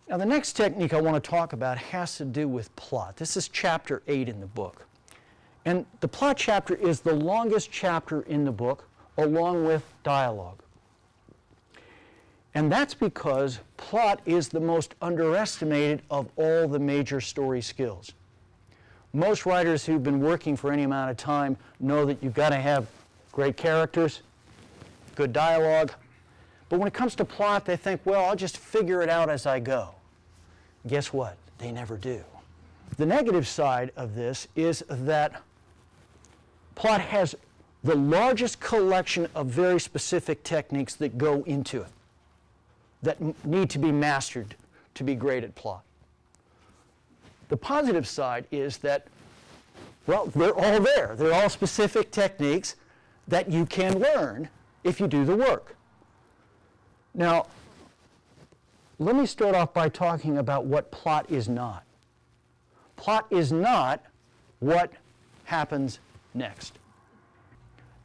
Now, the next technique I want to talk about has to do with plot. This is chapter 8 in the book. And the plot chapter is the longest chapter in the book, along with dialogue. And that's because plot is the most underestimated of all the major story skills. Most writers who've been working for any amount of time know that you've got to have great characters, good dialogue. But when it comes to plot, they think, well, I'll just figure it out as I go. Guess what? They never do. The negative side of this is that plot has the largest collection of very specific techniques that go into it, that need to be mastered to be great at plot. The positive side is that, well, they're all there. They're all specific techniques that you can learn if you do the work. Now, let me start off by talking about what plot is not. Plot is not what happens next.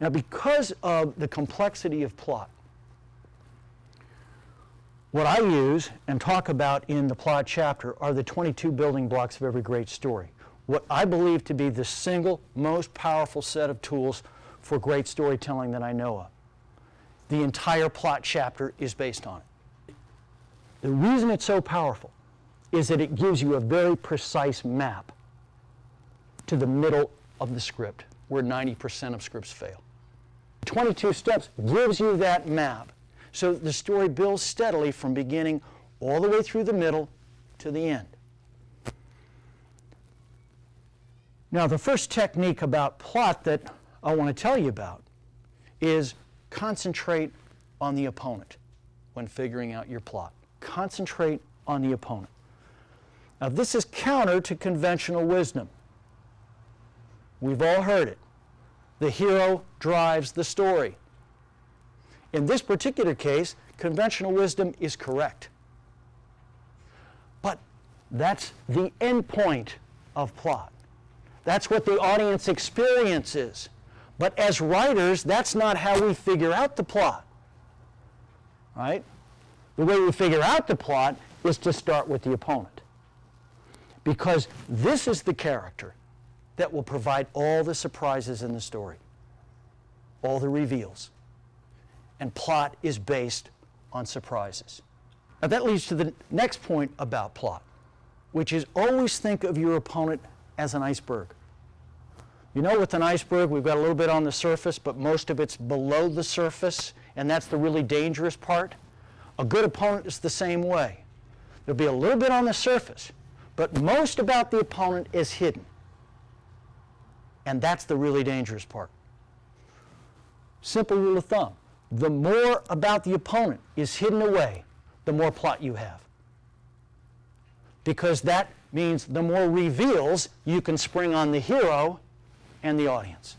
Now, because of the complexity of plot, what I use and talk about in the plot chapter are the 22 building blocks of every great story. What I believe to be the single most powerful set of tools for great storytelling that I know of. The entire plot chapter is based on it. The reason it's so powerful is that it gives you a very precise map to the middle of the script, where 90% of scripts fail. 22 steps gives you that map, so the story builds steadily from beginning all the way through the middle to the end. Now, the first technique about plot that I want to tell you about is concentrate on the opponent when figuring out your plot. Concentrate on the opponent. Now, this is counter to conventional wisdom. We've all heard it. The hero drives the story. In this particular case, conventional wisdom is correct. But that's the end point of plot. That's what the audience experiences. But as writers, that's not how we figure out the plot. Right? The way we figure out the plot is to start with the opponent. Because this is the character that will provide all the surprises in the story, all the reveals. And plot is based on surprises. Now that leads to the next point about plot, which is always think of your opponent as an iceberg. You know, with an iceberg, we've got a little bit on the surface, but most of it's below the surface, and that's the really dangerous part. A good opponent is the same way. There'll be a little bit on the surface, but most about the opponent is hidden. And that's the really dangerous part. Simple rule of thumb. The more about the opponent is hidden away, the more plot you have. Because that means the more reveals you can spring on the hero and the audience.